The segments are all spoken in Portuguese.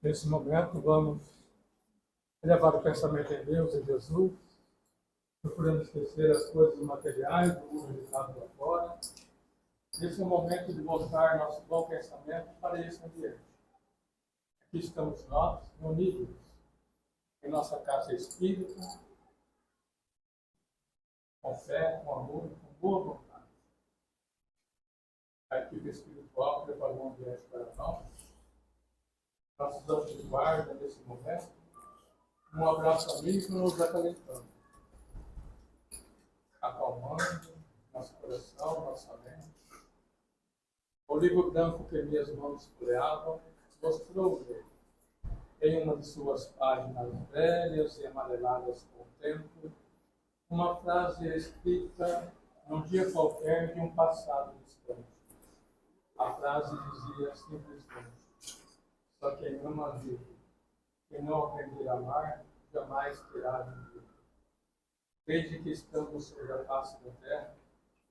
Nesse momento, vamos elevar o pensamento em Deus, em Jesus, procurando esquecer as coisas materiais, do mundo agitado lá fora. Esse é o momento de voltar nosso bom pensamento para esse ambiente. Aqui estamos nós, unidos em nossa casa espírita, com fé, com amor, com boa vontade. A equipe espiritual preparou um ambiente para nós. Nossos anjos de guarda nesse momento. Um abraço amigo nos acalentando, acalmando nosso coração, nossa mente. O livro branco que minhas mãos folheavam mostrou-me, em uma de suas páginas velhas e amareladas com o tempo, uma frase escrita num dia qualquer de um passado distante. A frase dizia simplesmente: só quem ama vive, quem não aprender a amar, jamais terá vivido. Desde que estamos sobre a face da terra,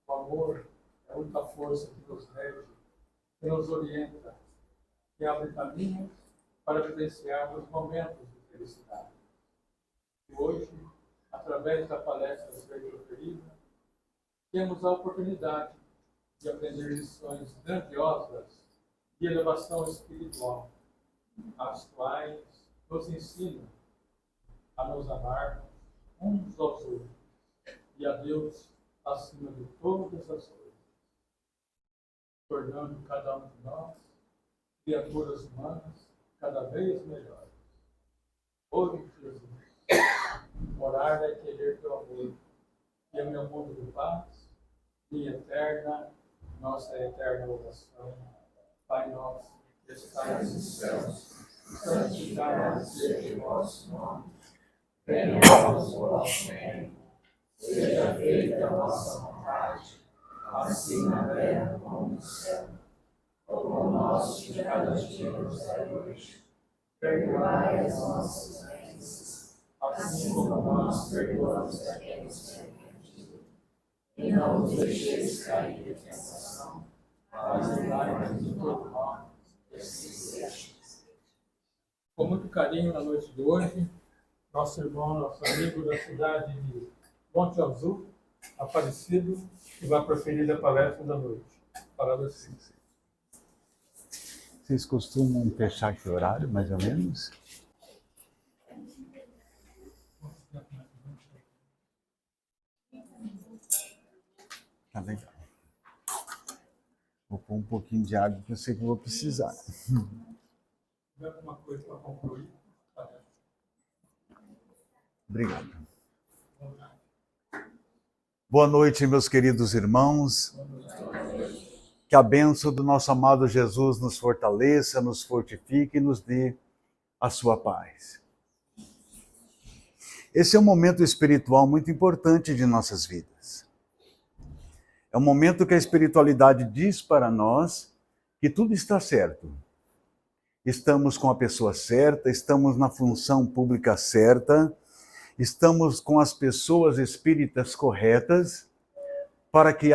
o amor é a única força que nos rege, que nos orienta, que abre caminhos para vivenciarmos momentos de felicidade. E hoje, através da palestra que foi proferida, temos a oportunidade de aprender lições grandiosas de elevação espiritual, as quais nos ensinam a nos amar uns aos outros e a Deus acima de todas as coisas, tornando cada um de nós criaturas humanas cada vez melhores. Hoje, Jesus, orar é querer teu amor, e é meu mundo de paz, minha eterna, nossa eterna oração. Pai nosso, que estais nos céus, santificado seja o vosso nome. Venha a nós o vosso reino. Seja feita a vossa vontade, assim na terra como no céu. O pão nosso de cada dia nos dai hoje. Perdoai as nossas ofensas, assim como nós perdoamos a quem nos tem ofendido. E não nos deixeis cair em tentação, mas livrai-nos de todo mal. Assim seja. Com muito carinho, na noite de hoje, nosso irmão, nosso amigo da cidade de Monte Azul, Aparecido, que vai proferir a palestra da noite. Palavra sim. Vocês costumam fechar que horário, mais ou menos? Tá legal. Vou pôr um pouquinho de água que eu sei que vou precisar. Tem alguma coisa para concluir? Obrigado. Boa noite, meus queridos irmãos. Que a bênção do nosso amado Jesus nos fortaleça, nos fortifique e nos dê a sua paz. Esse é um momento espiritual muito importante de nossas vidas. É um momento que a espiritualidade diz para nós que tudo está certo. Estamos com a pessoa certa, estamos na função pública certa, estamos com as pessoas espíritas corretas para que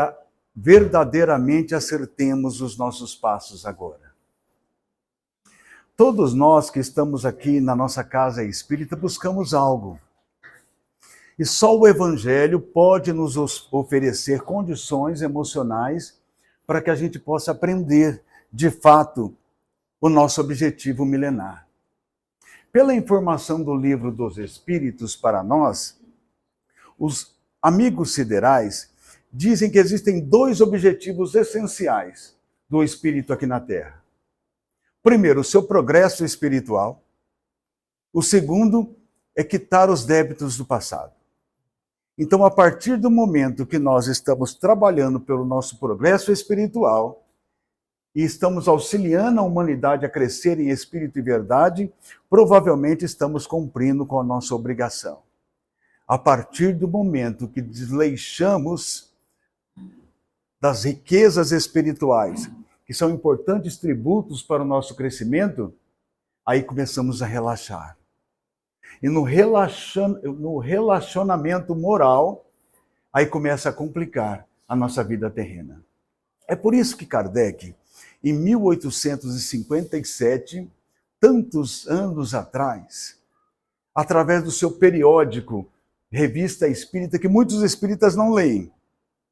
verdadeiramente acertemos os nossos passos agora. Todos nós que estamos aqui na nossa casa espírita buscamos algo. E só o Evangelho pode nos oferecer condições emocionais para que a gente possa aprender, de fato, o nosso objetivo milenar. Pela informação do Livro dos Espíritos para nós, os amigos siderais dizem que existem dois objetivos essenciais do espírito aqui na Terra. Primeiro, o seu progresso espiritual. O segundo é quitar os débitos do passado. Então, a partir do momento que nós estamos trabalhando pelo nosso progresso espiritual e estamos auxiliando a humanidade a crescer em espírito e verdade, provavelmente estamos cumprindo com a nossa obrigação. A partir do momento que desleixamos das riquezas espirituais, que são importantes tributos para o nosso crescimento, aí começamos a relaxar. E no relacionamento moral, aí começa a complicar a nossa vida terrena. É por isso que Kardec, em 1857, tantos anos atrás, através do seu periódico, Revista Espírita, que muitos espíritas não leem,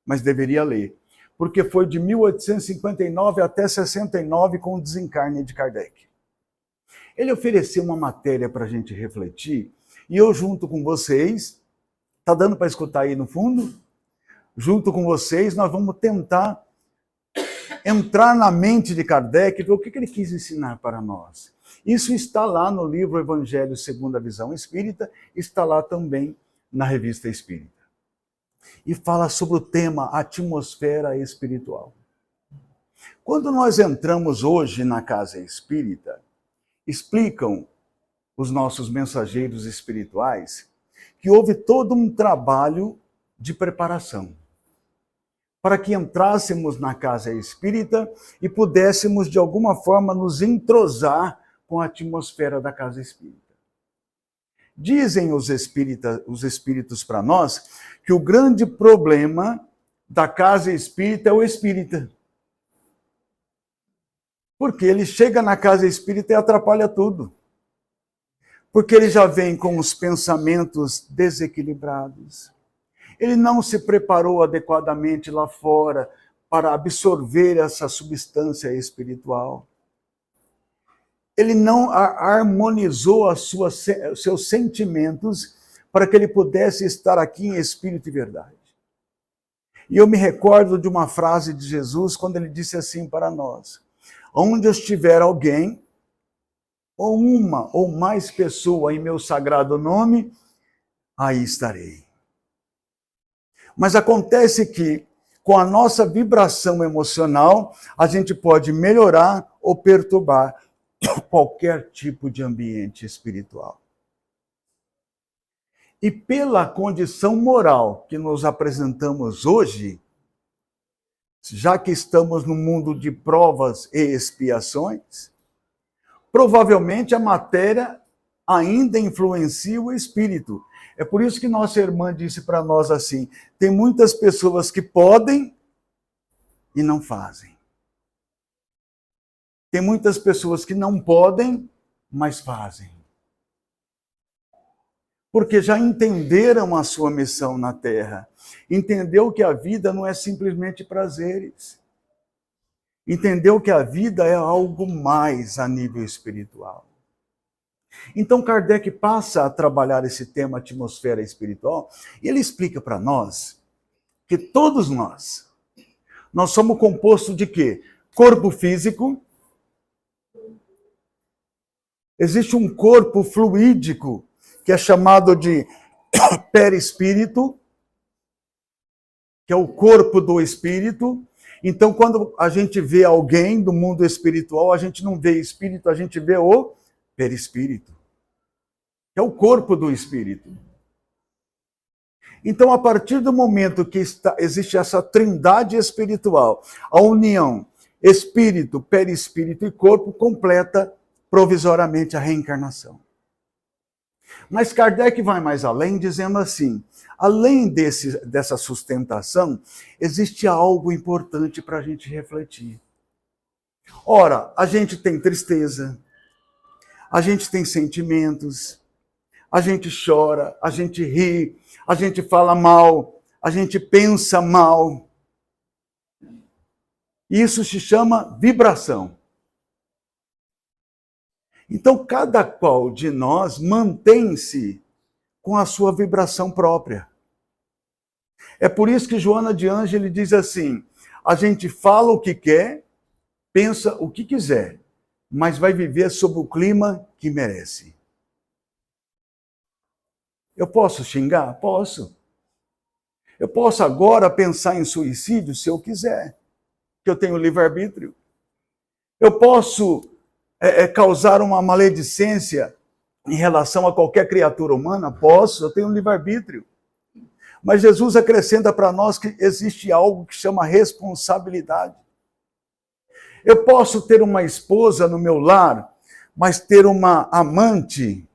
mas deveria ler, porque foi de 1859 até 69 com o desencarne de Kardec. Ele ofereceu uma matéria para a gente refletir, e eu junto com vocês, tá dando para escutar aí no fundo? Junto com vocês, nós vamos tentar entrar na mente de Kardec e ver o que ele quis ensinar para nós. Isso está lá no livro Evangelho segundo a Visão Espírita, está lá também na Revista Espírita. E fala sobre o tema atmosfera espiritual. Quando nós entramos hoje na casa espírita, explicam os nossos mensageiros espirituais que houve todo um trabalho de preparação para que entrássemos na casa espírita e pudéssemos, de alguma forma, nos entrosar com a atmosfera da casa espírita. Dizem os espíritos para nós que o grande problema da casa espírita é o espírita. Porque ele chega na casa espírita e atrapalha tudo. Porque ele já vem com os pensamentos desequilibrados. Ele não se preparou adequadamente lá fora para absorver essa substância espiritual. Ele não harmonizou os seus sentimentos para que ele pudesse estar aqui em espírito e verdade. E eu me recordo de uma frase de Jesus quando ele disse assim para nós: onde estiver alguém, ou uma ou mais pessoa em meu sagrado nome, aí estarei. Mas acontece que, com a nossa vibração emocional, a gente pode melhorar ou perturbar qualquer tipo de ambiente espiritual. E pela condição moral que nos apresentamos hoje, já que estamos no mundo de provas e expiações, provavelmente a matéria ainda influencia o espírito. É por isso que nossa irmã disse para nós assim: tem muitas pessoas que podem e não fazem. Tem muitas pessoas que não podem, mas fazem. Porque já entenderam a sua missão na Terra. Entendeu que a vida não é simplesmente prazeres. Entendeu que a vida é algo mais a nível espiritual. Então Kardec passa a trabalhar esse tema atmosfera espiritual e ele explica para nós que todos nós somos compostos de quê? Corpo físico. Existe um corpo fluídico que é chamado de perispírito, que é o corpo do espírito. Então, quando a gente vê alguém do mundo espiritual, a gente não vê espírito, a gente vê o perispírito, que é o corpo do espírito. Então, a partir do momento que existe essa trindade espiritual, a união espírito, perispírito e corpo completa provisoriamente a reencarnação. Mas Kardec vai mais além, dizendo assim: além dessa sustentação, existe algo importante para a gente refletir. Ora, a gente tem tristeza, a gente tem sentimentos, a gente chora, a gente ri, a gente fala mal, a gente pensa mal. Isso se chama vibração. Então, cada qual de nós mantém-se com a sua vibração própria. É por isso que Joana de Ângeles diz assim: a gente fala o que quer, pensa o que quiser, mas vai viver sob o clima que merece. Eu posso xingar? Posso. Eu posso agora pensar em suicídio se eu quiser, que eu tenho livre-arbítrio. Eu posso causar uma maledicência em relação a qualquer criatura humana? Posso, eu tenho livre-arbítrio. Mas Jesus acrescenta para nós que existe algo que chama responsabilidade. Eu posso ter uma esposa no meu lar, mas ter uma amante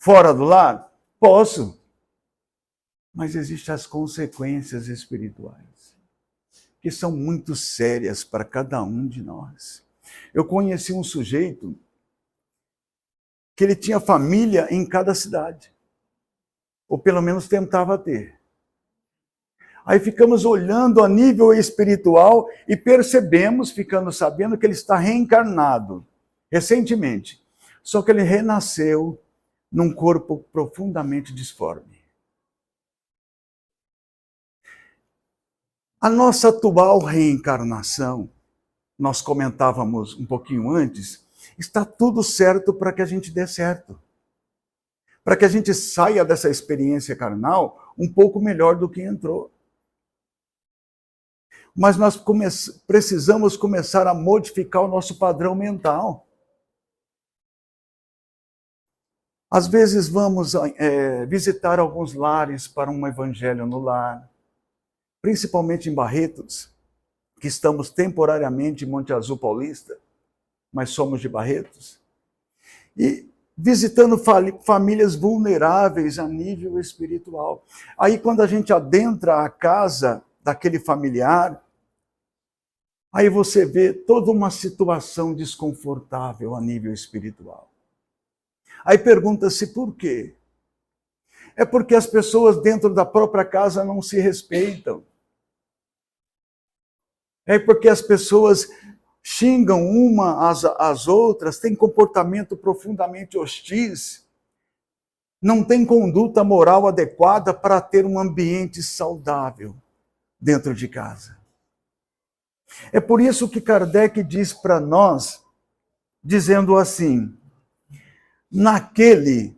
fora do lar? Posso. Mas existem as consequências espirituais, que são muito sérias para cada um de nós. Eu conheci um sujeito que ele tinha família em cada cidade. Ou pelo menos tentava ter. Aí ficamos olhando a nível espiritual e percebemos, ficando sabendo que ele está reencarnado, recentemente. Só que ele renasceu num corpo profundamente disforme. A nossa atual reencarnação, nós comentávamos um pouquinho antes, está tudo certo para que a gente dê certo. Para que a gente saia dessa experiência carnal um pouco melhor do que entrou. Mas nós precisamos começar a modificar o nosso padrão mental. Às vezes vamos visitar alguns lares para um evangelho no lar, principalmente em Barretos, que estamos temporariamente em Monte Azul Paulista, mas somos de Barretos, e visitando famílias vulneráveis a nível espiritual. Aí quando a gente adentra a casa daquele familiar, aí você vê toda uma situação desconfortável a nível espiritual. Aí pergunta-se por quê? É porque as pessoas dentro da própria casa não se respeitam. É porque as pessoas xingam uma às outras, têm comportamento profundamente hostis, não têm conduta moral adequada para ter um ambiente saudável dentro de casa. É por isso que Kardec diz para nós, dizendo assim: naquele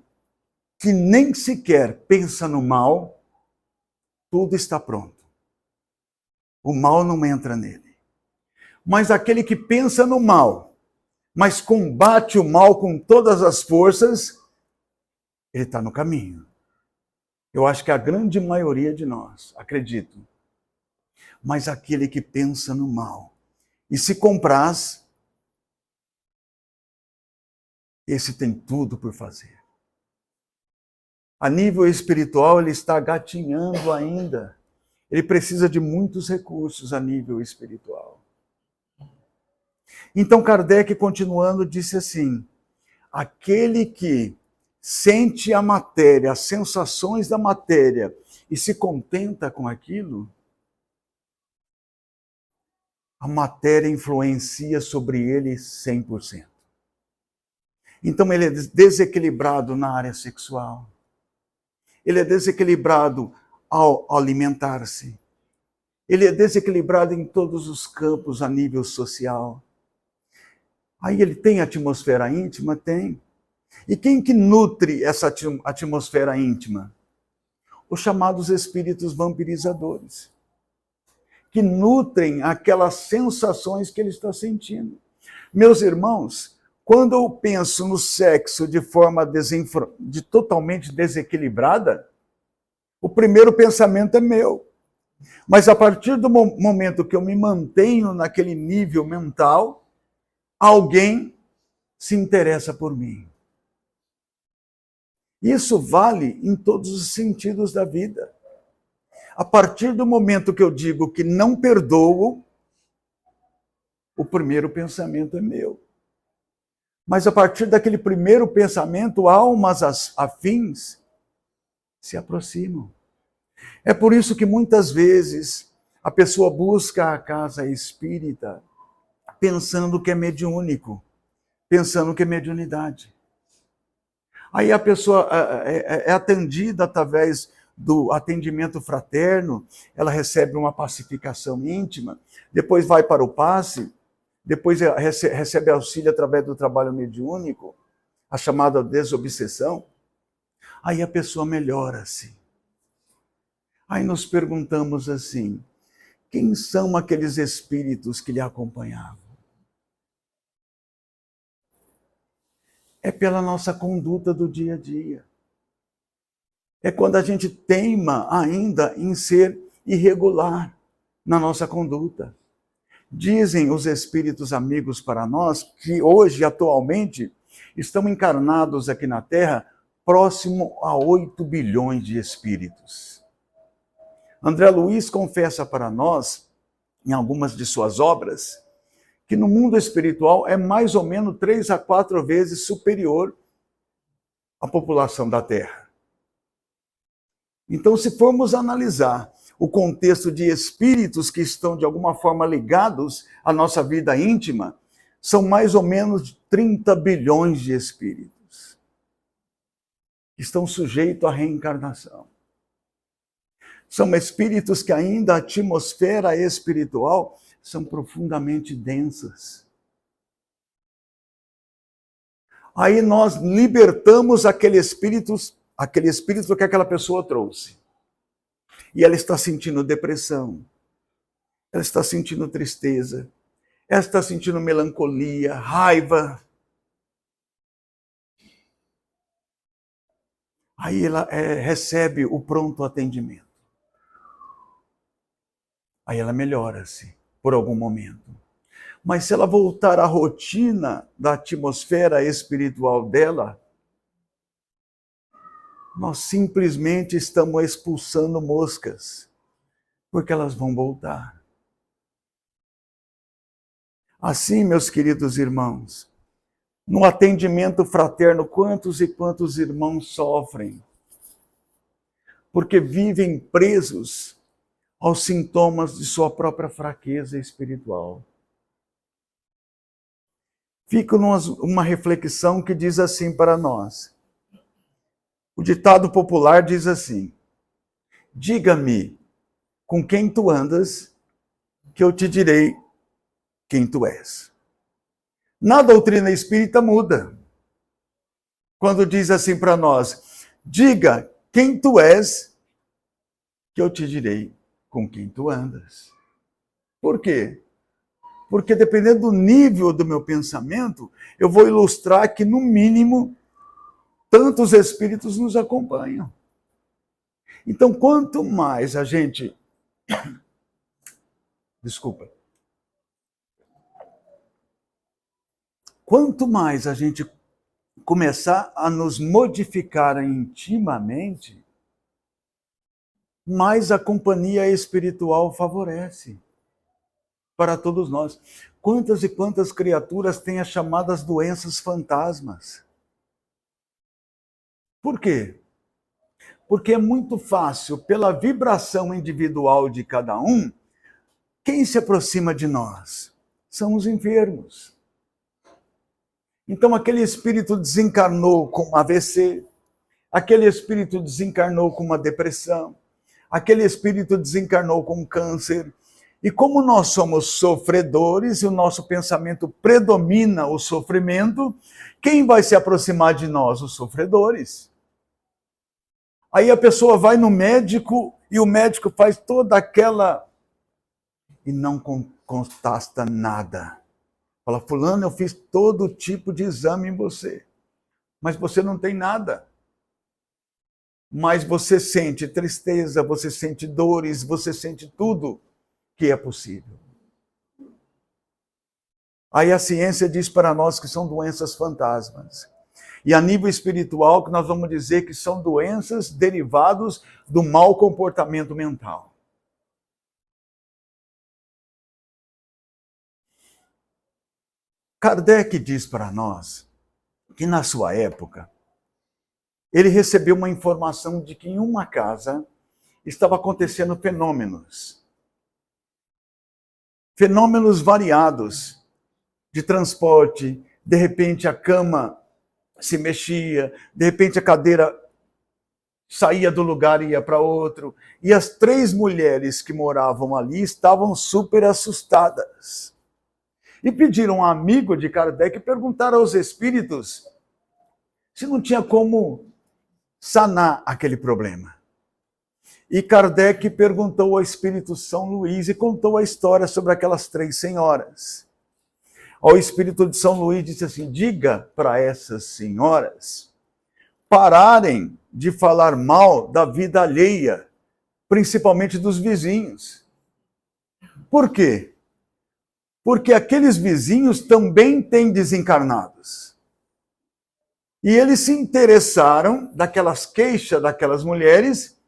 que nem sequer pensa no mal, tudo está pronto. O mal não entra nele. Mas aquele que pensa no mal, mas combate o mal com todas as forças, ele está no caminho. Eu acho que a grande maioria de nós, acredito. Mas aquele que pensa no mal e se compraz, esse tem tudo por fazer. A nível espiritual, ele está gatinhando ainda. Ele precisa de muitos recursos a nível espiritual. Então Kardec, continuando, disse assim: aquele que sente a matéria, as sensações da matéria e se contenta com aquilo, a matéria influencia sobre ele 100%. Então ele é desequilibrado na área sexual. Ele é desequilibrado ao alimentar-se. Ele é desequilibrado em todos os campos a nível social. Aí ele tem atmosfera íntima? Tem. E quem que nutre essa atmosfera íntima? Os chamados espíritos vampirizadores, que nutrem aquelas sensações que ele está sentindo. Meus irmãos, quando eu penso no sexo de forma totalmente desequilibrada, o primeiro pensamento é meu. Mas a partir do momento que eu me mantenho naquele nível mental, alguém se interessa por mim. Isso vale em todos os sentidos da vida. A partir do momento que eu digo que não perdoo, o primeiro pensamento é meu. Mas a partir daquele primeiro pensamento, almas afins se aproximam. É por isso que muitas vezes a pessoa busca a casa espírita pensando que é mediúnico, pensando que é mediunidade. Aí a pessoa é atendida através do atendimento fraterno, ela recebe uma pacificação íntima, depois vai para o passe, depois recebe auxílio através do trabalho mediúnico, a chamada desobsessão, aí a pessoa melhora-se. Aí nos perguntamos assim: quem são aqueles espíritos que lhe acompanhavam? É pela nossa conduta do dia a dia. É quando a gente teima ainda em ser irregular na nossa conduta. Dizem os espíritos amigos para nós que hoje, atualmente, estão encarnados aqui na Terra próximo a 8 bilhões de espíritos. André Luiz confessa para nós, em algumas de suas obras, que no mundo espiritual é mais ou menos 3 a 4 vezes superior a população da Terra. Então, se formos analisar o contexto de espíritos que estão de alguma forma ligados à nossa vida íntima, são mais ou menos 30 bilhões de espíritos que estão sujeitos à reencarnação. São espíritos que ainda a atmosfera espiritual são profundamente densas. Aí nós libertamos aquele espírito que aquela pessoa trouxe. E ela está sentindo depressão, ela está sentindo tristeza, ela está sentindo melancolia, raiva. Aí ela recebe o pronto atendimento. Aí ela melhora-se por algum momento. Mas se ela voltar à rotina da atmosfera espiritual dela, nós simplesmente estamos expulsando moscas, porque elas vão voltar. Assim, meus queridos irmãos, no atendimento fraterno, quantos e quantos irmãos sofrem, porque vivem presos aos sintomas de sua própria fraqueza espiritual. Fica uma reflexão que diz assim para nós. O ditado popular diz assim: diga-me com quem tu andas, que eu te direi quem tu és. Na doutrina espírita muda. Quando diz assim para nós: diga quem tu és, que eu te direi com quem tu andas. Por quê? Porque dependendo do nível do meu pensamento, eu vou ilustrar que, no mínimo, tantos espíritos nos acompanham. Então, quanto mais a gente... Desculpa. Quanto mais a gente começar a nos modificar intimamente, mais a companhia espiritual favorece para todos nós. Quantas e quantas criaturas têm as chamadas doenças fantasmas? Por quê? Porque é muito fácil, pela vibração individual de cada um, quem se aproxima de nós? São os enfermos. Então aquele espírito desencarnou com um AVC, aquele espírito desencarnou com uma depressão, aquele espírito desencarnou com um câncer. E como nós somos sofredores e o nosso pensamento predomina o sofrimento, quem vai se aproximar de nós? Os sofredores. Aí a pessoa vai no médico e o médico faz toda aquela... e não constata nada. Fala: fulano, eu fiz todo tipo de exame em você, mas você não tem nada. Mas você sente tristeza, você sente dores, você sente tudo que é possível. Aí a ciência diz para nós que são doenças fantasmas. E a nível espiritual, que nós vamos dizer que são doenças derivadas do mau comportamento mental. Kardec diz para nós que, na sua época, ele recebeu uma informação de que em uma casa estava acontecendo fenômenos variados de transporte. De repente a cama se mexia, de repente a cadeira saía do lugar e ia para outro. E as 3 mulheres que moravam ali estavam super assustadas. E pediram a um amigo de Kardec perguntar aos espíritos se não tinha como sanar aquele problema. E Kardec perguntou ao espírito São Luís e contou a história sobre aquelas 3 senhoras. O espírito de São Luís disse assim: diga para essas senhoras pararem de falar mal da vida alheia, principalmente dos vizinhos. Por quê? Porque aqueles vizinhos também têm desencarnados. E eles se interessaram daquelas queixas daquelas mulheres,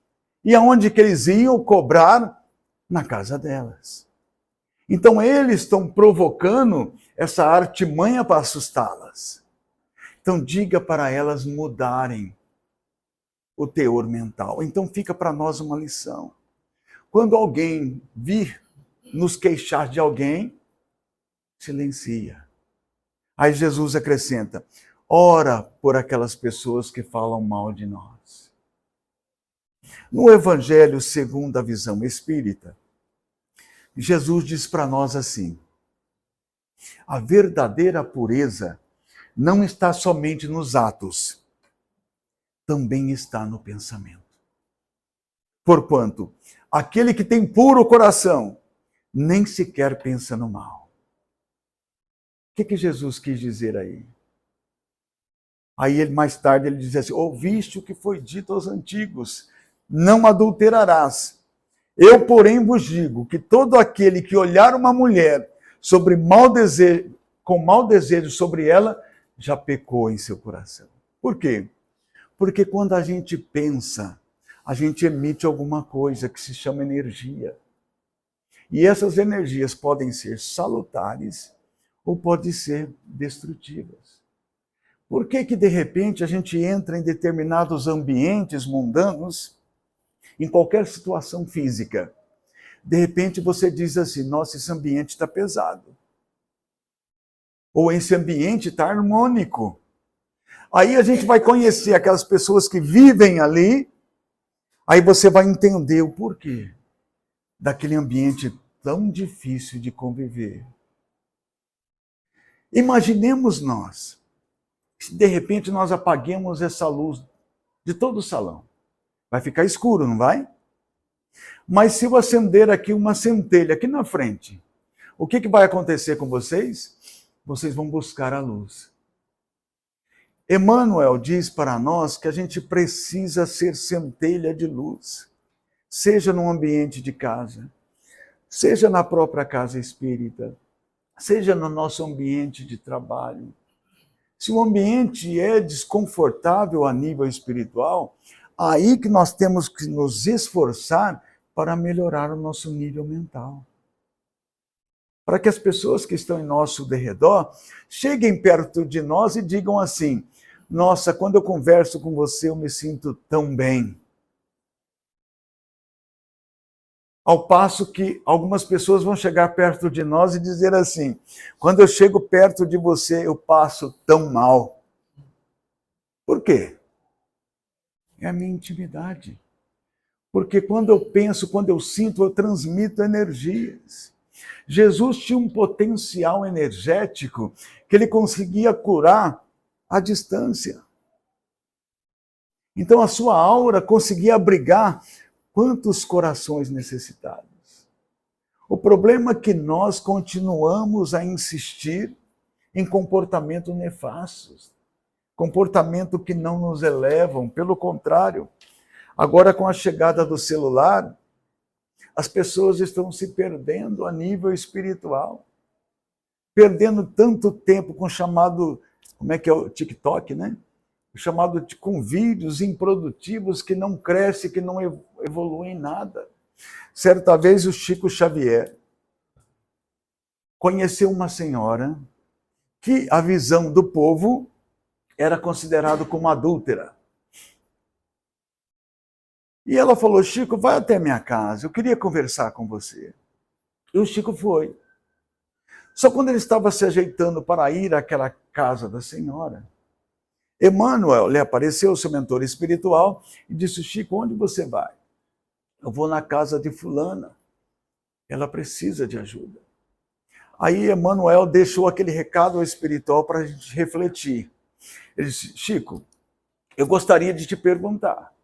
e aonde que eles iam cobrar? Na casa delas. Então eles estão provocando essa artimanha para assustá-las. Então diga para elas mudarem o teor mental. Então fica para nós uma lição. Quando alguém vir nos queixar de alguém, silencia. Aí Jesus acrescenta: ora por aquelas pessoas que falam mal de nós. No Evangelho segundo a visão espírita, Jesus diz para nós assim: a verdadeira pureza não está somente nos atos, também está no pensamento. Porquanto, aquele que tem puro coração, nem sequer pensa no mal. O que Jesus quis dizer aí? Aí ele, mais tarde ele diz assim: ouviste o que foi dito aos antigos, não adulterarás. Eu, porém, vos digo que todo aquele que olhar uma mulher com mau desejo sobre ela, já pecou em seu coração. Por quê? Porque quando a gente pensa, a gente emite alguma coisa que se chama energia. E essas energias podem ser salutares ou podem ser destrutivas. Por que de repente a gente entra em determinados ambientes mundanos, em qualquer situação física? De repente você diz assim: nossa, esse ambiente está pesado. Ou esse ambiente está harmônico. Aí a gente vai conhecer aquelas pessoas que vivem ali, aí você vai entender o porquê daquele ambiente tão difícil de conviver. Imaginemos nós, se de repente nós apaguemos essa luz de todo o salão. Vai ficar escuro, não vai? Mas se eu acender aqui uma centelha aqui na frente, o que vai acontecer com vocês? Vocês vão buscar a luz. Emmanuel diz para nós que a gente precisa ser centelha de luz, seja no ambiente de casa, seja na própria casa espírita, seja no nosso ambiente de trabalho. Se o ambiente é desconfortável a nível espiritual, aí que nós temos que nos esforçar para melhorar o nosso nível mental. Para que as pessoas que estão em nosso derredor cheguem perto de nós e digam assim: nossa, quando eu converso com você eu me sinto tão bem. Ao passo que algumas pessoas vão chegar perto de nós e dizer assim: quando eu chego perto de você eu passo tão mal. Por quê? É a minha intimidade. Porque quando eu penso, quando eu sinto, eu transmito energias. Jesus tinha um potencial energético que ele conseguia curar à distância. Então a sua aura conseguia abrigar quantos corações necessitados. O problema é que nós continuamos a insistir em comportamentos nefastos, comportamentos que não nos elevam, pelo contrário. Agora, com a chegada do celular, as pessoas estão se perdendo a nível espiritual, perdendo tanto tempo com o chamado, como é que é o TikTok, né? O chamado com vídeos improdutivos que não crescem, que não evoluem em nada. Certa vez o Chico Xavier conheceu uma senhora que a visão do povo era considerada como adúltera. E ela falou: Chico, vai até minha casa, eu queria conversar com você. E o Chico foi. Só quando ele estava se ajeitando para ir àquela casa da senhora, Emmanuel lhe apareceu, seu mentor espiritual, e disse: Chico, onde você vai? Eu vou na casa de fulana, ela precisa de ajuda. Aí Emmanuel deixou aquele recado espiritual para a gente refletir. Ele disse: Chico, eu gostaria de te perguntar,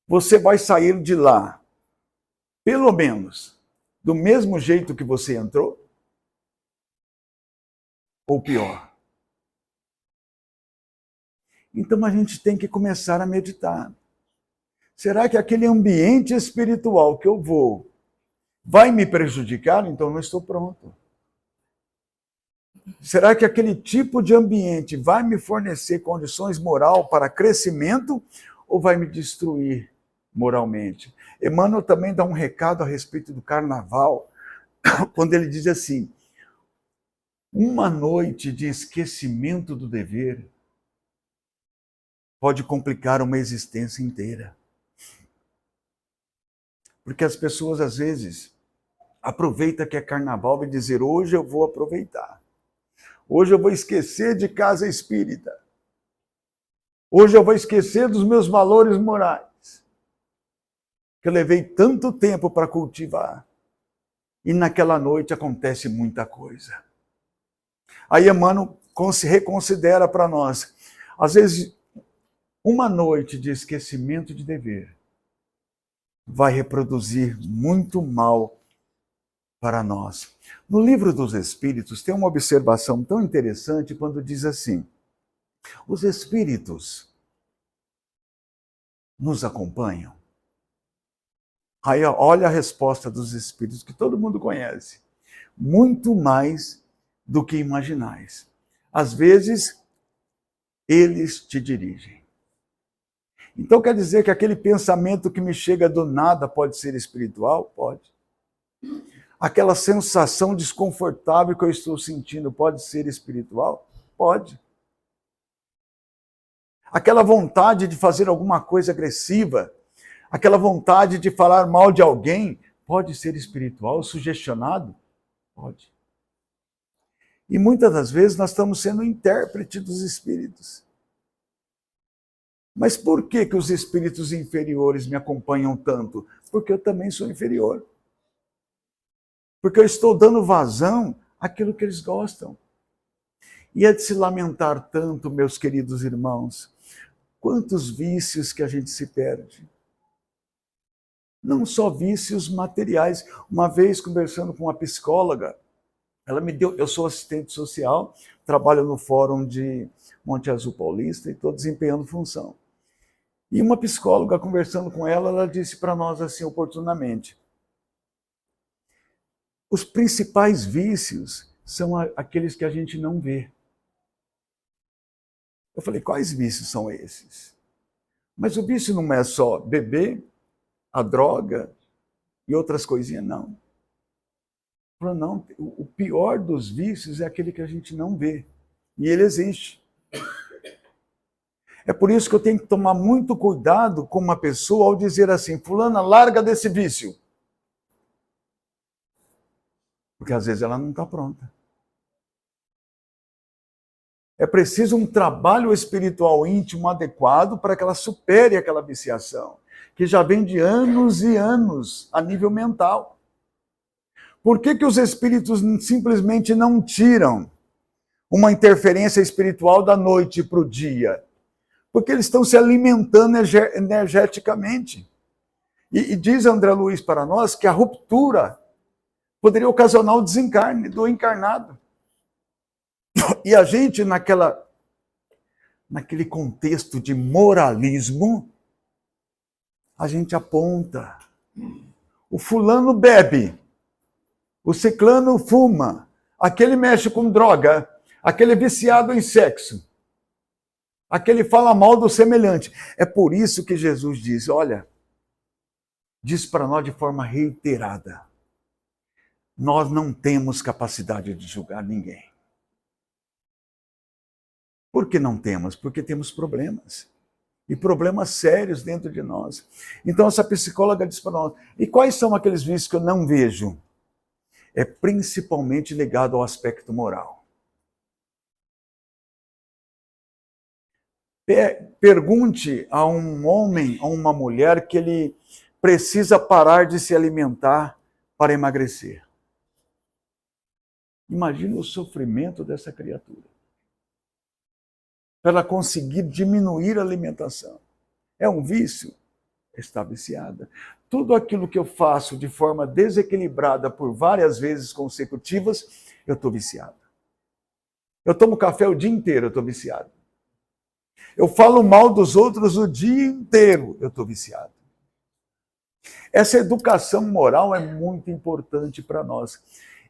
você vai sair de lá, pelo menos, do mesmo jeito que você entrou? Ou pior? Então a gente tem que começar a meditar. Será que aquele ambiente espiritual que eu vou vai me prejudicar? Então não estou pronto. Será que aquele tipo de ambiente vai me fornecer condições moral para crescimento ou vai me destruir moralmente? Emmanuel também dá um recado a respeito do carnaval, quando ele diz assim: uma noite de esquecimento do dever pode complicar uma existência inteira. Porque as pessoas, às vezes, aproveitam que é carnaval e dizer, hoje eu vou aproveitar. Hoje eu vou esquecer de casa espírita. Hoje eu vou esquecer dos meus valores morais. Que eu levei tanto tempo para cultivar. E naquela noite acontece muita coisa. Aí Emmanuel reconsidera para nós. Às vezes, uma noite de esquecimento de dever vai reproduzir muito mal para nós. No Livro dos Espíritos tem uma observação tão interessante quando diz assim: os espíritos nos acompanham. Aí olha a resposta dos espíritos que todo mundo conhece. Muito mais do que imaginais. Às vezes, eles te dirigem. Então quer dizer que aquele pensamento que me chega do nada pode ser espiritual? Pode. Aquela sensação desconfortável que eu estou sentindo pode ser espiritual? Pode. Aquela vontade de fazer alguma coisa agressiva, aquela vontade de falar mal de alguém, pode ser espiritual, sugestionado? Pode. E muitas das vezes nós estamos sendo intérprete dos espíritos. Mas por que os espíritos inferiores me acompanham tanto? Porque eu também sou inferior. Porque eu estou dando vazão àquilo que eles gostam. E é de se lamentar tanto, meus queridos irmãos, quantos vícios que a gente se perde. Não só vícios materiais. Uma vez, conversando com uma psicóloga, ela me deu, eu sou assistente social, trabalho no Fórum de Monte Azul Paulista e estou desempenhando função. E uma psicóloga, conversando com ela, ela disse para nós assim, oportunamente, os principais vícios são aqueles que a gente não vê. Eu falei, quais vícios são esses? Mas o vício não é só beber, a droga e outras coisinhas, não. Falou, não, o pior dos vícios é aquele que a gente não vê. E ele existe. É por isso que eu tenho que tomar muito cuidado com uma pessoa ao dizer assim, fulana, larga desse vício. Porque às vezes ela não está pronta. É preciso um trabalho espiritual íntimo adequado para que ela supere aquela viciação, que já vem de anos e anos a nível mental. Por que os espíritos simplesmente não tiram uma interferência espiritual da noite para o dia? Porque eles estão se alimentando energeticamente. E diz André Luiz para nós que a ruptura poderia ocasionar o desencarne do encarnado. E a gente, naquele contexto de moralismo, a gente aponta. O fulano bebe, o ciclano fuma, aquele mexe com droga, aquele viciado em sexo, aquele fala mal do semelhante. É por isso que Jesus diz, olha, diz para nós de forma reiterada, nós não temos capacidade de julgar ninguém. Por que não temos? Porque temos problemas. E problemas sérios dentro de nós. Então essa psicóloga diz para nós, e quais são aqueles vícios que eu não vejo? É principalmente ligado ao aspecto moral. Pergunte a um homem, a uma mulher, que ele precisa parar de se alimentar para emagrecer. Imagina o sofrimento dessa criatura. Para ela conseguir diminuir a alimentação. É um vício? Está viciada. Tudo aquilo que eu faço de forma desequilibrada por várias vezes consecutivas, eu estou viciado. Eu tomo café o dia inteiro, eu estou viciado. Eu falo mal dos outros o dia inteiro, eu estou viciado. Essa educação moral é muito importante para nós.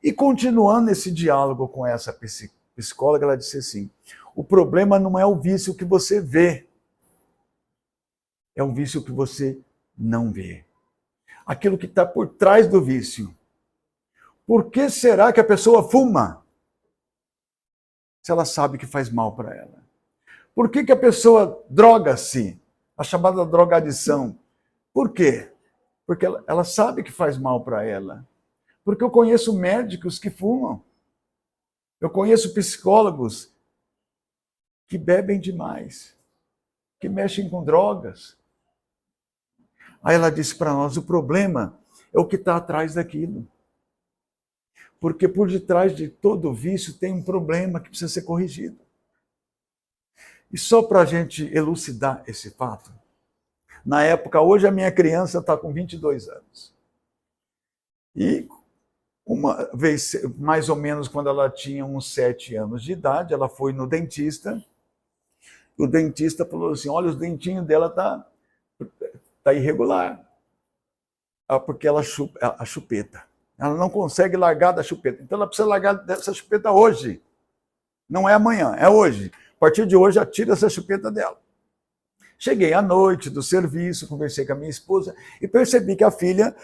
E continuando esse diálogo com essa psicóloga, ela disse assim, o problema não é o vício que você vê, é o vício que você não vê. Aquilo que está por trás do vício. Por que será que a pessoa fuma? Se ela sabe que faz mal para ela. Por que a pessoa droga-se? A chamada drogadição. Por quê? Porque ela sabe que faz mal para ela. Porque eu conheço médicos que fumam. Eu conheço psicólogos que bebem demais, que mexem com drogas. Aí ela disse para nós, o problema é o que está atrás daquilo. Porque por detrás de todo vício tem um problema que precisa ser corrigido. E só para a gente elucidar esse fato, na época, hoje a minha criança está com 22 anos. E uma vez, mais ou menos quando ela tinha uns 7 anos de idade, ela foi no dentista. O dentista falou assim, olha, os dentinhos dela tá irregular. Porque ela a chupeta. Ela não consegue largar da chupeta. Então ela precisa largar dessa chupeta hoje. Não é amanhã, é hoje. A partir de hoje, já tira essa chupeta dela. Cheguei à noite do serviço, conversei com a minha esposa e percebi que a filha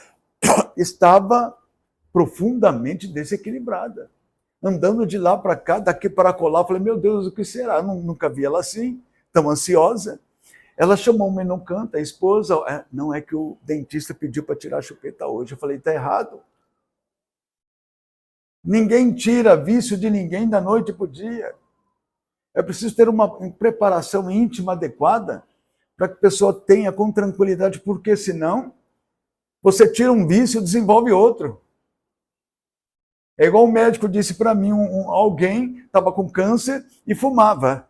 estava profundamente desequilibrada. Andando de lá para cá, daqui para colar. Falei, meu Deus, o que será? Nunca vi ela assim, tão ansiosa. Ela chamou-me no canto, a esposa, não é que o dentista pediu para tirar a chupeta hoje. Eu falei, está errado. Ninguém tira vício de ninguém da noite para o dia. É preciso ter uma preparação íntima adequada para que a pessoa tenha com tranquilidade, porque senão você tira um vício e desenvolve outro. É igual o médico disse para mim, alguém estava com câncer e fumava.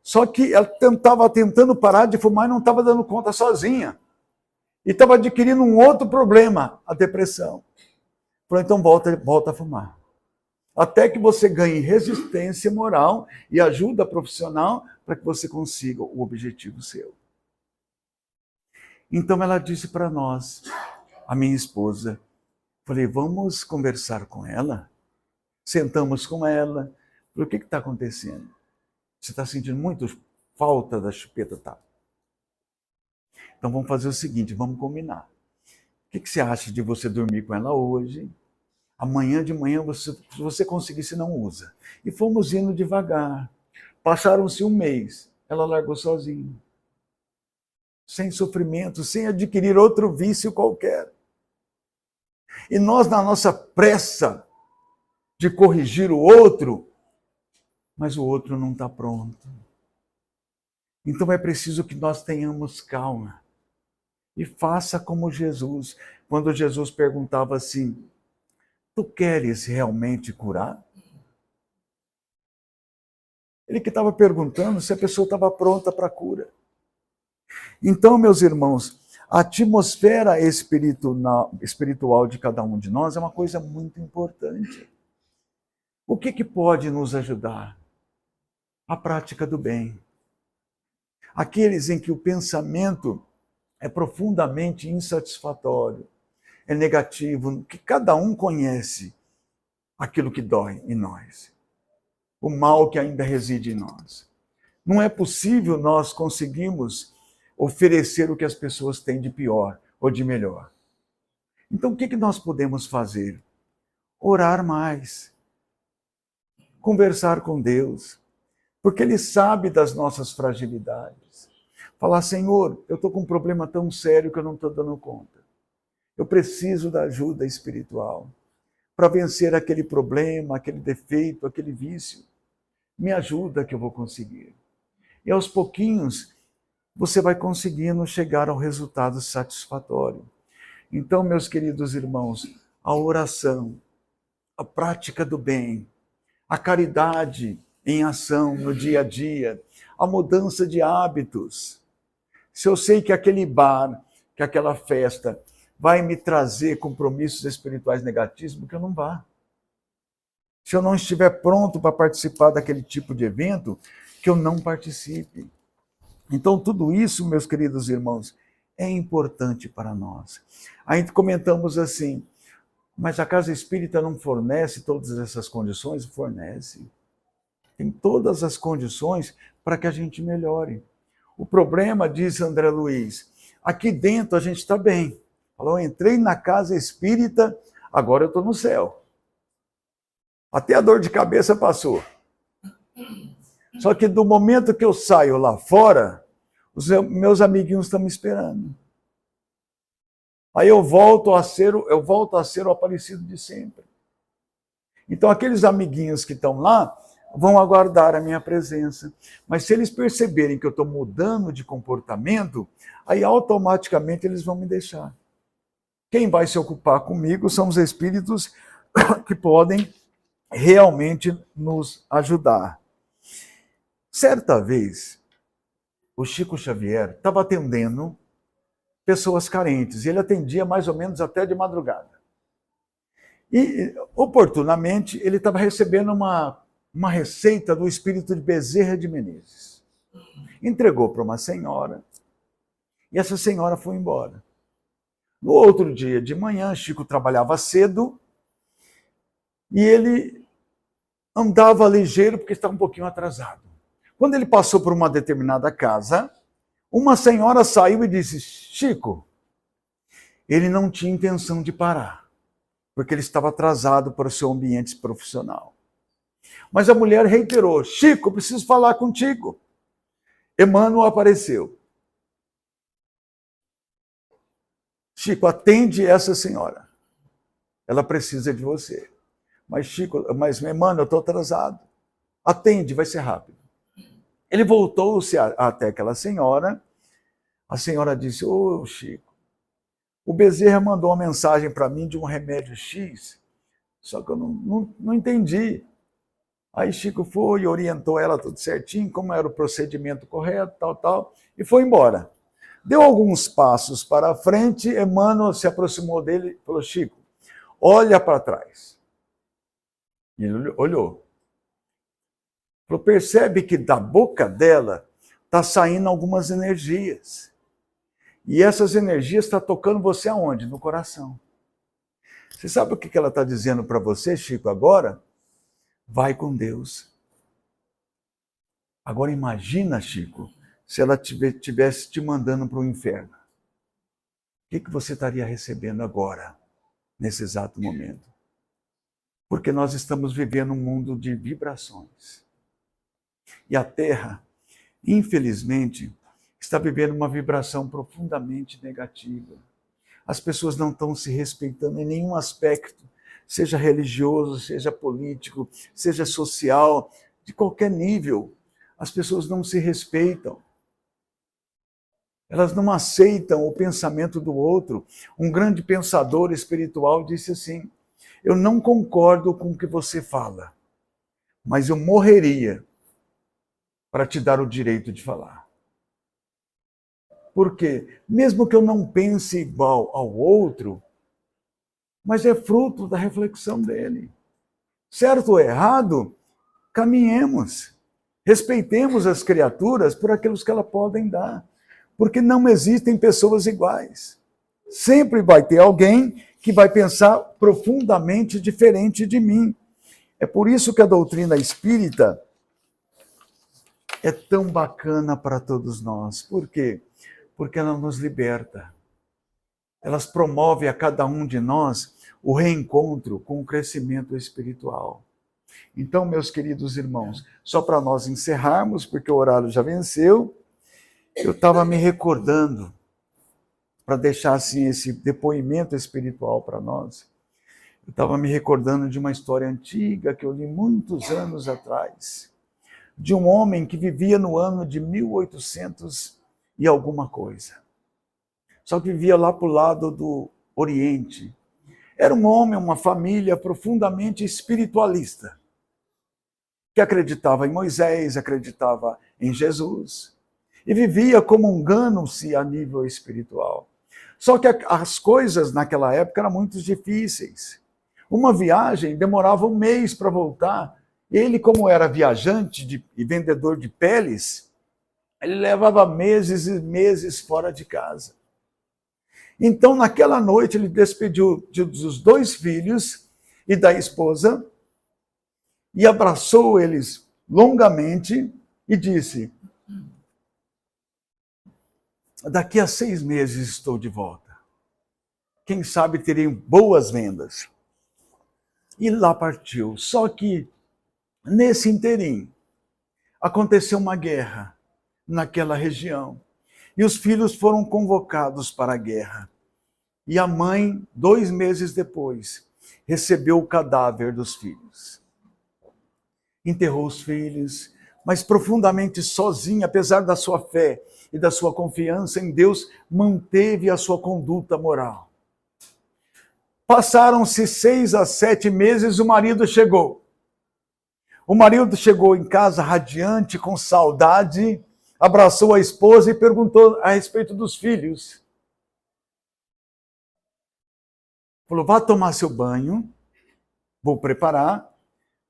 Só que ela estava tentando parar de fumar e não estava dando conta sozinha. E estava adquirindo um outro problema, a depressão. Falei, então volta a fumar. Até que você ganhe resistência moral e ajuda profissional para que você consiga o objetivo seu. Então ela disse para nós, a minha esposa, falei, vamos conversar com ela? Sentamos com ela. Falei, o que está acontecendo? Você está sentindo muito falta da chupeta? Tá. Então vamos fazer o seguinte, vamos combinar. O que você acha de você dormir com ela hoje? Amanhã de manhã, se você conseguir, você não usa. E fomos indo devagar. Passaram-se um mês. Ela largou sozinha. Sem sofrimento, sem adquirir outro vício qualquer. E nós, na nossa pressa de corrigir o outro, mas o outro não está pronto. Então é preciso que nós tenhamos calma. E faça como Jesus. Quando Jesus perguntava assim, tu queres realmente curar? Ele que estava perguntando se a pessoa estava pronta para a cura. Então, meus irmãos, a atmosfera espiritual de cada um de nós é uma coisa muito importante. O que pode nos ajudar? A prática do bem. Aqueles em que o pensamento é profundamente insatisfatório, é negativo, que cada um conhece aquilo que dói em nós, o mal que ainda reside em nós. Não é possível nós conseguirmos oferecer o que as pessoas têm de pior ou de melhor. Então, o que nós podemos fazer? Orar mais, conversar com Deus, porque Ele sabe das nossas fragilidades. Falar, Senhor, eu estou com um problema tão sério que eu não estou dando conta. Eu preciso da ajuda espiritual para vencer aquele problema, aquele defeito, aquele vício. Me ajuda que eu vou conseguir. E aos pouquinhos, você vai conseguindo chegar ao resultado satisfatório. Então, meus queridos irmãos, a oração, a prática do bem, a caridade em ação no dia a dia, a mudança de hábitos. Se eu sei que aquele bar, que aquela festa vai me trazer compromissos espirituais negativos, que eu não vá. Se eu não estiver pronto para participar daquele tipo de evento, que eu não participe. Então, tudo isso, meus queridos irmãos, é importante para nós. Aí comentamos assim, mas a Casa Espírita não fornece todas essas condições? Fornece. Tem todas as condições para que a gente melhore. O problema, diz André Luiz, aqui dentro a gente está bem. Falou, eu entrei na Casa Espírita, agora eu estou no céu. Até a dor de cabeça passou. Só que do momento que eu saio lá fora, os meus amiguinhos estão me esperando. Aí eu volto a ser o Aparecido de sempre. Então aqueles amiguinhos que estão lá vão aguardar a minha presença. Mas se eles perceberem que eu estou mudando de comportamento, aí automaticamente eles vão me deixar. Quem vai se ocupar comigo são os espíritos que podem realmente nos ajudar. Certa vez, o Chico Xavier estava atendendo pessoas carentes, e ele atendia mais ou menos até de madrugada. E, oportunamente, ele estava recebendo uma receita do espírito de Bezerra de Menezes. Entregou para uma senhora, e essa senhora foi embora. No outro dia de manhã, Chico trabalhava cedo, e ele andava ligeiro porque estava um pouquinho atrasado. Quando ele passou por uma determinada casa, uma senhora saiu e disse: Chico, ele não tinha intenção de parar, porque ele estava atrasado para o seu ambiente profissional. Mas a mulher reiterou: Chico, preciso falar contigo. Emmanuel apareceu. Chico, atende essa senhora. Ela precisa de você. Mas Emmanuel, eu estou atrasado. Atende, vai ser rápido. Ele voltou-se até aquela senhora. A senhora disse: ô, Chico, o Bezerra mandou uma mensagem para mim de um remédio X, só que eu não entendi. Aí Chico foi e orientou ela tudo certinho, como era o procedimento correto, tal, e foi embora. Deu alguns passos para frente, Emmanuel se aproximou dele e falou: Chico, olha para trás. E ele olhou. Falou: percebe que da boca dela está saindo algumas energias. E essas energias estão tocando você aonde? No coração. Você sabe o que ela está dizendo para você, Chico, agora? Vai com Deus. Agora imagina, Chico, se ela estivesse te mandando para o inferno. O que você estaria recebendo agora, nesse exato momento? Porque nós estamos vivendo um mundo de vibrações. E a Terra, infelizmente, está vivendo uma vibração profundamente negativa. As pessoas não estão se respeitando em nenhum aspecto, seja religioso, seja político, seja social, de qualquer nível. As pessoas não se respeitam. Elas não aceitam o pensamento do outro. Um grande pensador espiritual disse assim: eu não concordo com o que você fala, mas eu morreria para te dar o direito de falar. Porque, mesmo que eu não pense igual ao outro, mas é fruto da reflexão dele. Certo ou errado, caminhemos. Respeitemos as criaturas por aquilo que elas podem dar. Porque não existem pessoas iguais. Sempre vai ter alguém que vai pensar profundamente diferente de mim. É por isso que a doutrina espírita é tão bacana para todos nós. Por quê? Porque ela nos liberta. Elas promovem a cada um de nós o reencontro com o crescimento espiritual. Então, meus queridos irmãos, só para nós encerrarmos, porque o horário já venceu, eu estava me recordando, para deixar assim esse depoimento espiritual para nós, eu estava me recordando de uma história antiga que eu li muitos anos atrás, de um homem que vivia no ano de 1800 e alguma coisa. Só que vivia lá para o lado do Oriente. Era um homem, uma família profundamente espiritualista, que acreditava em Moisés, acreditava em Jesus, e vivia comungando-se a nível espiritual. Só que as coisas naquela época eram muito difíceis. Uma viagem demorava um mês para voltar. Ele, como era viajante e vendedor de peles, ele levava meses e meses fora de casa. Então, naquela noite, ele despediu dos 2 filhos e da esposa e abraçou eles longamente e disse: daqui a 6 meses estou de volta. Quem sabe terei boas vendas. E lá partiu. Só que, nesse inteirinho, aconteceu uma guerra naquela região. E os filhos foram convocados para a guerra. E a mãe, 2 meses depois, recebeu o cadáver dos filhos. Enterrou os filhos, mas profundamente sozinha, apesar da sua fé e da sua confiança em Deus, manteve a sua conduta moral. Passaram-se 6 a 7 meses, o marido chegou. O marido chegou em casa radiante, com saudade, abraçou a esposa e perguntou a respeito dos filhos. Falou, vá tomar seu banho, vou preparar,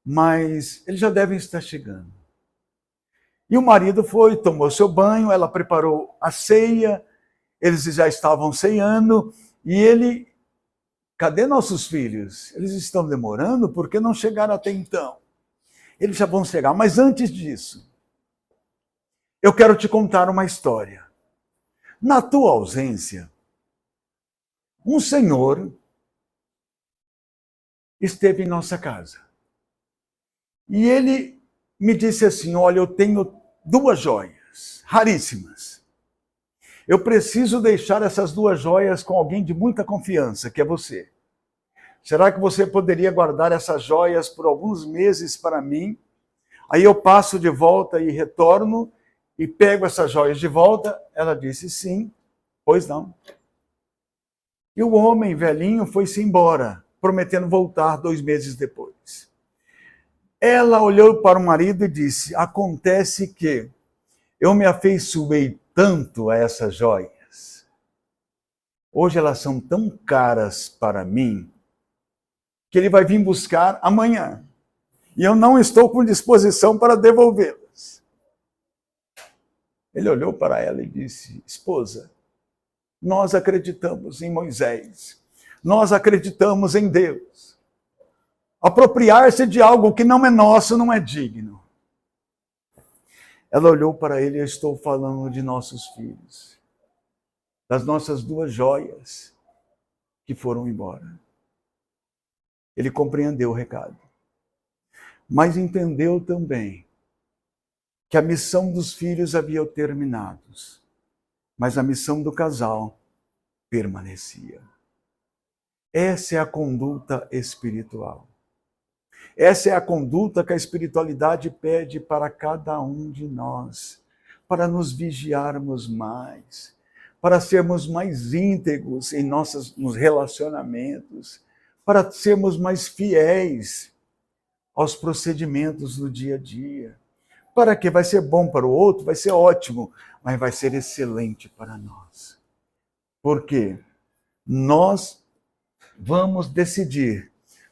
mas eles já devem estar chegando. E o marido foi, tomou seu banho, ela preparou a ceia, eles já estavam ceando, e ele, cadê nossos filhos? Eles estão demorando, por que não chegaram até então? Eles já vão chegar, mas antes disso, eu quero te contar uma história. Na tua ausência, um senhor esteve em nossa casa. E ele me disse assim, olha, eu tenho 2 joias, raríssimas. Eu preciso deixar essas 2 joias com alguém de muita confiança, que é você. Será que você poderia guardar essas joias por alguns meses para mim? Aí eu passo de volta e retorno e pego essas joias de volta. Ela disse sim, pois não. E o homem velhinho foi-se embora, prometendo voltar 2 meses depois. Ela olhou para o marido e disse, acontece que eu me afeiçoei tanto a essas joias. Hoje elas são tão caras para mim que ele vai vir buscar amanhã. E eu não estou com disposição para devolvê-las. Ele olhou para ela e disse, esposa, nós acreditamos em Moisés. Nós acreditamos em Deus. Apropriar-se de algo que não é nosso não é digno. Ela olhou para ele, eu estou falando de nossos filhos. Das nossas 2 joias que foram embora. Ele compreendeu o recado. Mas entendeu também que a missão dos filhos havia terminado. Mas a missão do casal permanecia. Essa é a conduta espiritual. Essa é a conduta que a espiritualidade pede para cada um de nós, para nos vigiarmos mais, para sermos mais íntegros em nos relacionamentos, para sermos mais fiéis aos procedimentos do dia a dia. Para que vai ser bom para o outro, vai ser ótimo, mas vai ser excelente para nós. Porque nós vamos decidir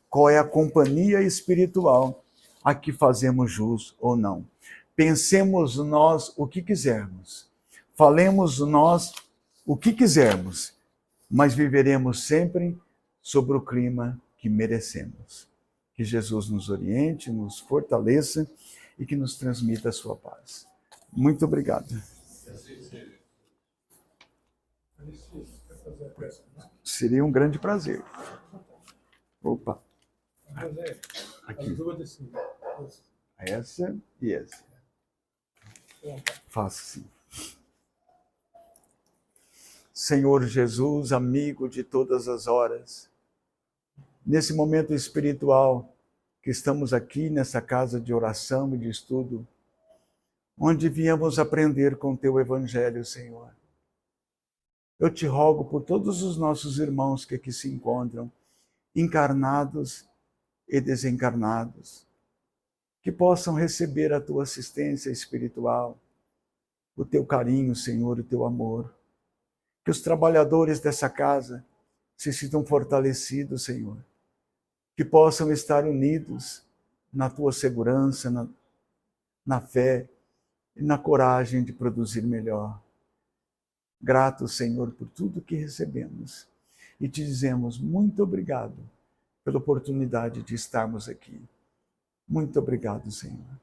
qual é a companhia espiritual a que fazemos jus ou não. Pensemos nós o que quisermos. Falemos nós o que quisermos, mas viveremos sempre sobre o clima que merecemos. Que Jesus nos oriente, nos fortaleça e que nos transmita a sua paz. Muito obrigado. Seria um grande prazer. Opa. Aqui. Essa e essa. Faço sim. Senhor Jesus, amigo de todas as horas, nesse momento espiritual que estamos aqui nessa casa de oração e de estudo, onde viemos aprender com teu evangelho, Senhor. Eu te rogo por todos os nossos irmãos que aqui se encontram, encarnados e desencarnados, que possam receber a tua assistência espiritual, o teu carinho, Senhor, o teu amor. Que os trabalhadores dessa casa se sintam fortalecidos, Senhor. Que possam estar unidos na tua segurança, na fé e na coragem de produzir melhor. Grato, Senhor, por tudo que recebemos. E te dizemos muito obrigado pela oportunidade de estarmos aqui. Muito obrigado, Senhor.